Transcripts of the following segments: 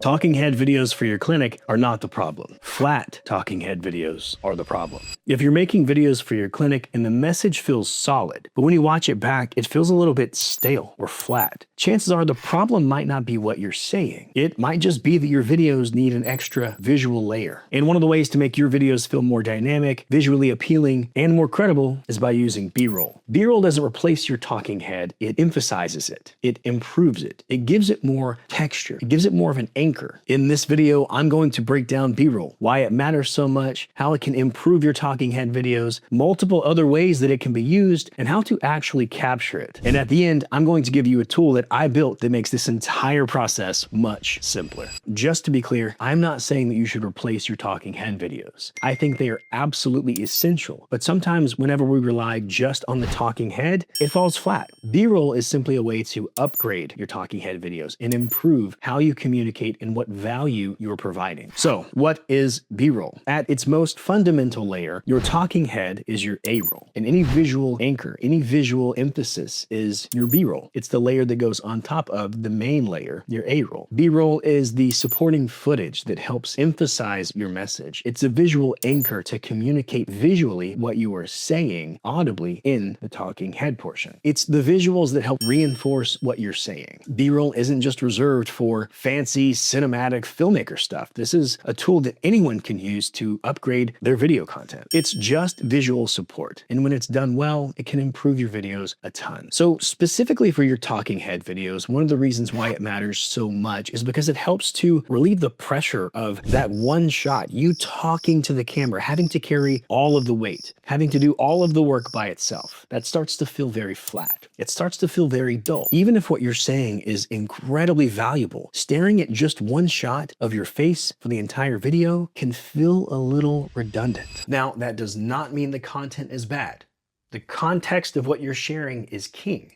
Talking head videos for your clinic are not the problem. Flat talking head videos are the problem. If you're making videos for your clinic and the message feels solid, but when you watch it back, it feels a little bit stale or flat, chances are the problem might not be what you're saying. It might just be that your videos need an extra visual layer. And one of the ways to make your videos feel more dynamic, visually appealing, and more credible is by using B-roll. B-roll doesn't replace your talking head, it emphasizes it. It improves it. It gives it more texture. It gives it more of an anchor. In this video, I'm going to break down B-roll, why it matters so much, how it can improve your talking head videos, multiple other ways that it can be used, and how to actually capture it. And at the end, I'm going to give you a tool that I built that makes this entire process much simpler. Just to be clear, I'm not saying that you should replace your talking head videos. I think they are absolutely essential, but sometimes whenever we rely just on the talking head, it falls flat. B-roll is simply a way to upgrade your talking head videos and improve how you communicate and what value you're providing. So, what is B-roll? At its most fundamental layer, your talking head is your A-roll, and any visual anchor, any visual emphasis is your B-roll. It's the layer that goes on top of the main layer, your A-roll. B-roll is the supporting footage that helps emphasize your message. It's a visual anchor to communicate visually what you are saying audibly in the talking head portion. It's the visuals that help reinforce what you're saying. B-roll isn't just reserved for fancy cinematic filmmaker stuff. This is a tool that anyone can use to upgrade their video content. It's just visual support, and when it's done well, it can improve your videos a ton. So specifically for your talking head videos, one of the reasons why it matters so much is because it helps to relieve the pressure of that one shot, you talking to the camera, having to carry all of the weight, having to do all of the work by itself. That starts to feel very flat. It starts to feel very dull. Even if what you're saying is incredibly valuable, staring at just one shot of your face for the entire video can feel a little redundant. Now, that does not mean the content is bad. The context of what you're sharing is king.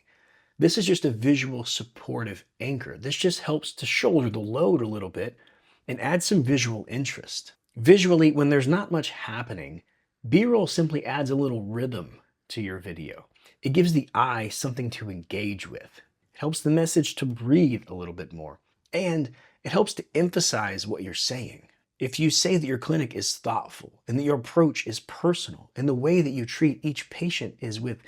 This is just a visual supportive anchor. This just helps to shoulder the load a little bit and add some visual interest. Visually, when there's not much happening, B-roll simply adds a little rhythm to your video. It gives the eye something to engage with. It helps the message to breathe a little bit more. And it helps to emphasize what you're saying. If you say that your clinic is thoughtful and that your approach is personal and the way that you treat each patient is with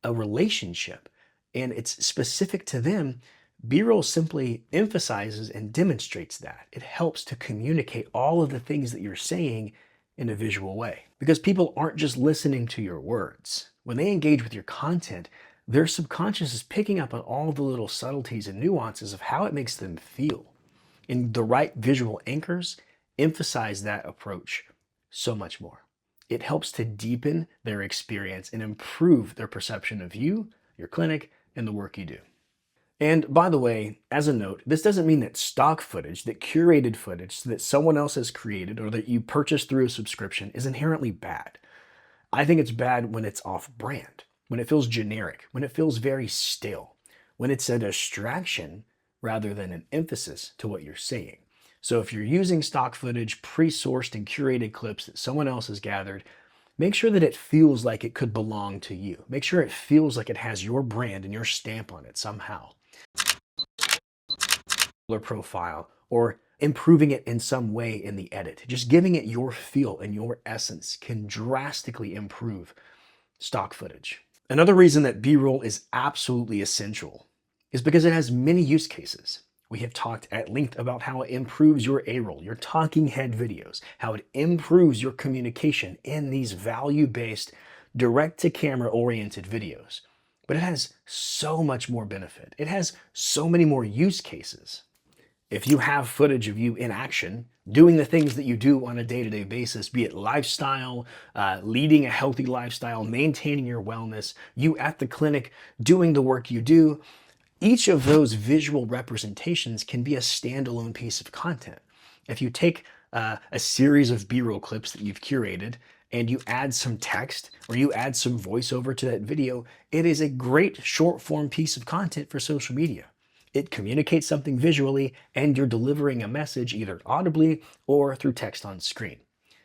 a relationship and it's specific to them, B-roll simply emphasizes and demonstrates that. It helps to communicate all of the things that you're saying in a visual way. Because people aren't just listening to your words. When they engage with your content, their subconscious is picking up on all the little subtleties and nuances of how it makes them feel. And the right visual anchors emphasize that approach so much more. It helps to deepen their experience and improve their perception of you, your clinic, and the work you do. And by the way, as a note, this doesn't mean that stock footage, that curated footage that someone else has created or that you purchase through a subscription is inherently bad. I think it's bad when it's off-brand, when it feels generic, when it feels very stale, when it's a distraction rather than an emphasis to what you're saying. So if you're using stock footage, pre-sourced and curated clips that someone else has gathered, make sure that it feels like it could belong to you. Make sure it feels like it has your brand and your stamp on it somehow. Profile or improving it in some way in the edit. Just giving it your feel and your essence can drastically improve stock footage. Another reason that B-roll is absolutely essential is because it has many use cases. We have talked at length about how it improves your A-roll, your talking head videos, how it improves your communication in these value-based, direct-to-camera oriented videos. But it has so much more benefit. It has so many more use cases. If you have footage of you in action, doing the things that you do on a day-to-day basis, be it lifestyle, leading a healthy lifestyle, maintaining your wellness, you at the clinic doing the work you do, each of those visual representations can be a standalone piece of content. If you take a series of B-roll clips that you've curated and you add some text or you add some voiceover to that video, it is a great short form piece of content for social media. It communicates something visually and you're delivering a message either audibly or through text on screen.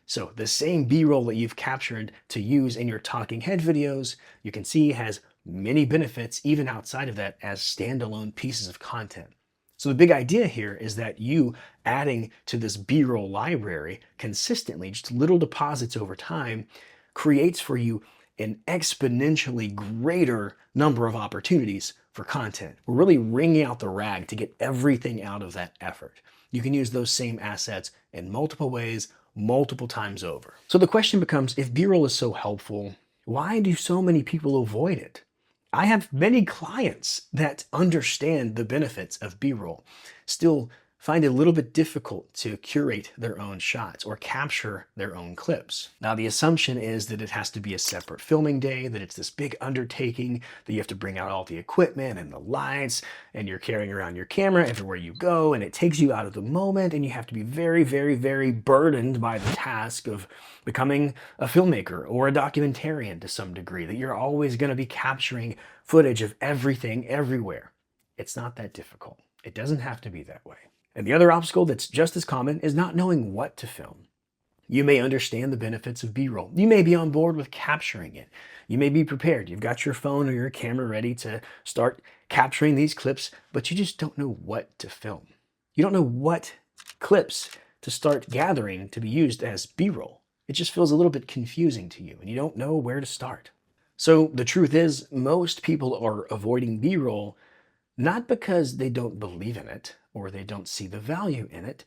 So the same B-roll that you've captured to use in your talking head videos, you can see has many benefits even outside of that as standalone pieces of content. So the big idea here is that you adding to this B-roll library consistently, just little deposits over time, creates for you an exponentially greater number of opportunities for content. We're really wringing out the rag to get everything out of that effort. You can use those same assets in multiple ways, multiple times over. So the question becomes, if B-roll is so helpful, why do so many people avoid it? I have many clients that understand the benefits of B-roll, still find it a little bit difficult to curate their own shots or capture their own clips. Now, the assumption is that it has to be a separate filming day, that it's this big undertaking, that you have to bring out all the equipment and the lights, and you're carrying around your camera everywhere you go, and it takes you out of the moment, and you have to be very, very, very burdened by the task of becoming a filmmaker or a documentarian to some degree, that you're always going to be capturing footage of everything everywhere. It's not that difficult. It doesn't have to be that way. And the other obstacle that's just as common is not knowing what to film. You may understand the benefits of B-roll. You may be on board with capturing it. You may be prepared. You've got your phone or your camera ready to start capturing these clips, but you just don't know what to film. You don't know what clips to start gathering to be used as B-roll. It just feels a little bit confusing to you, and you don't know where to start. So the truth is, most people are avoiding B-roll not because they don't believe in it or they don't see the value in it,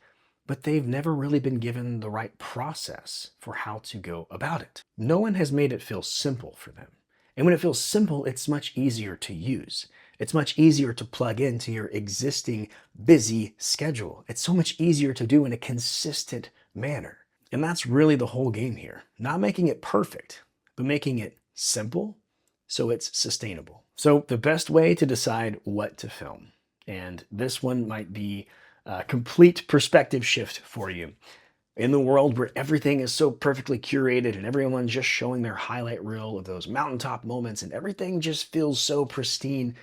but they've never really been given the right process for how to go about it. No one has made it feel simple for them. And when it feels simple, it's much easier to use. It's much easier to plug into your existing busy schedule. It's so much easier to do in a consistent manner. And that's really the whole game here. Not making it perfect, but making it simple so it's sustainable. So the best way to decide what to film, and this one might be a complete perspective shift for you. In the world where everything is so perfectly curated and everyone's just showing their highlight reel of those mountaintop moments and everything just feels so pristine,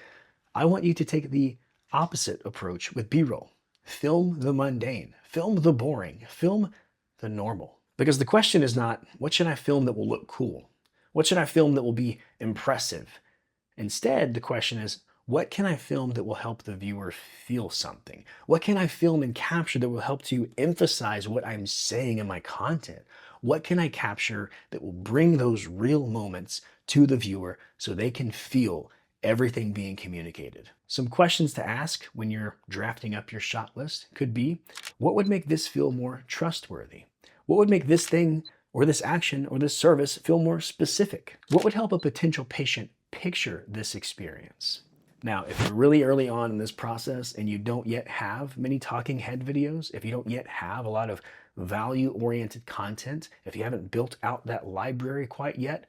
I want you to take the opposite approach with B-roll. Film the mundane, film the boring, film the normal. Because the question is not, what should I film that will look cool? What should I film that will be impressive? Instead, the question is, what can I film that will help the viewer feel something? What can I film and capture that will help to emphasize what I'm saying in my content? What can I capture that will bring those real moments to the viewer so they can feel everything being communicated? Some questions to ask when you're drafting up your shot list could be, what would make this feel more trustworthy? What would make this thing or this action or this service feel more specific? What would help a potential patient picture this experience? Now, if you're really early on in this process and you don't yet have many talking head videos, if you don't yet have a lot of value-oriented content, if you haven't built out that library quite yet,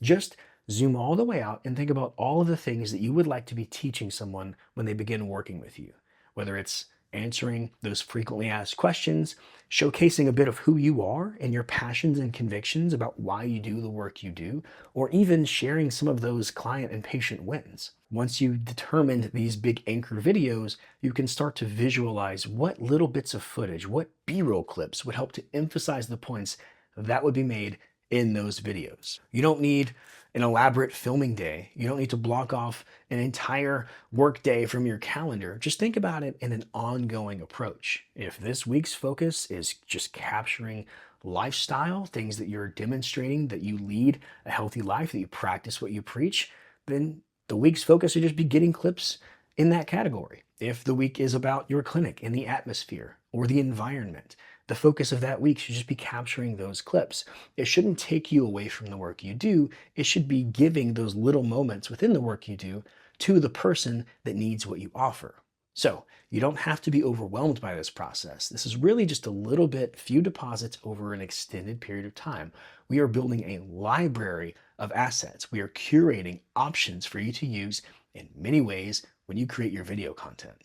just zoom all the way out and think about all of the things that you would like to be teaching someone when they begin working with you. Whether it's answering those frequently asked questions, showcasing a bit of who you are and your passions and convictions about why you do the work you do, or even sharing some of those client and patient wins. Once you've determined these big anchor videos, you can start to visualize what little bits of footage, what B-roll clips would help to emphasize the points that would be made in those videos. You don't need an elaborate filming day. You don't need to block off an entire work day from your calendar. Just think about it in an ongoing approach. If this week's focus is just capturing lifestyle, things that you're demonstrating, that you lead a healthy life, that you practice what you preach, then the week's focus should just be getting clips in that category. If the week is about your clinic and the atmosphere or the environment, the focus of that week should just be capturing those clips. It shouldn't take you away from the work you do. It should be giving those little moments within the work you do to the person that needs what you offer. So you don't have to be overwhelmed by this process. This is really just a little bit, few deposits over an extended period of time. We are building a library of assets. We are curating options for you to use in many ways when you create your video content.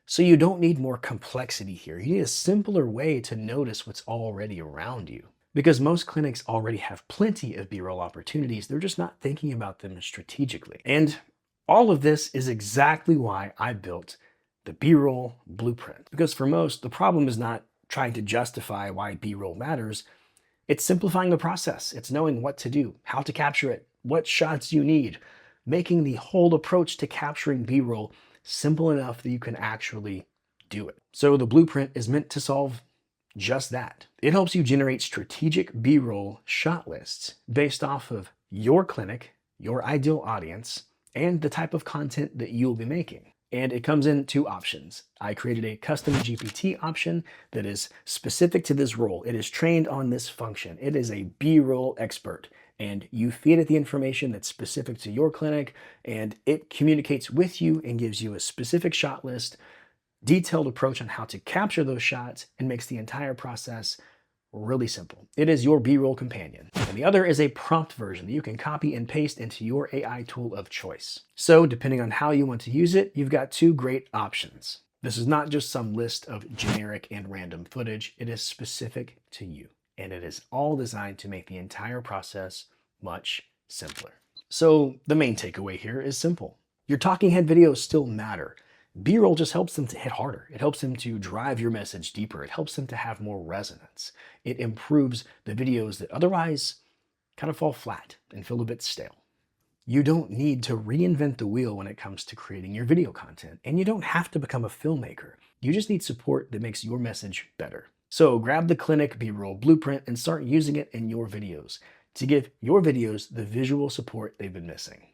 So you don't need more complexity here. You need a simpler way to notice what's already around you. Because most clinics already have plenty of B-roll opportunities, they're just not thinking about them strategically. And all of this is exactly why I built the B-roll blueprint. Because for most, the problem is not trying to justify why B-roll matters. It's simplifying the process. It's knowing what to do, how to capture it, what shots you need, making the whole approach to capturing B-roll simple enough that you can actually do it. So the blueprint is meant to solve just that. It helps you generate strategic B-roll shot lists based off of your clinic, your ideal audience, and the type of content that you'll be making. And it comes in two options. I created a custom GPT option that is specific to this role. It is trained on this function. It is a B-roll expert. And you feed it the information that's specific to your clinic, and it communicates with you and gives you a specific shot list, detailed approach on how to capture those shots, and makes the entire process really simple. It is your B-roll companion. And the other is a prompt version that you can copy and paste into your AI tool of choice. So depending on how you want to use it, you've got two great options. This is not just some list of generic and random footage. It is specific to you. And it is all designed to make the entire process much simpler. So the main takeaway here is simple. Your talking head videos still matter. B-roll just helps them to hit harder. It helps them to drive your message deeper. It helps them to have more resonance. It improves the videos that otherwise kind of fall flat and feel a bit stale. You don't need to reinvent the wheel when it comes to creating your video content, and you don't have to become a filmmaker. You just need support that makes your message better. So grab the Clinic B-roll blueprint and start using it in your videos to give your videos the visual support they've been missing.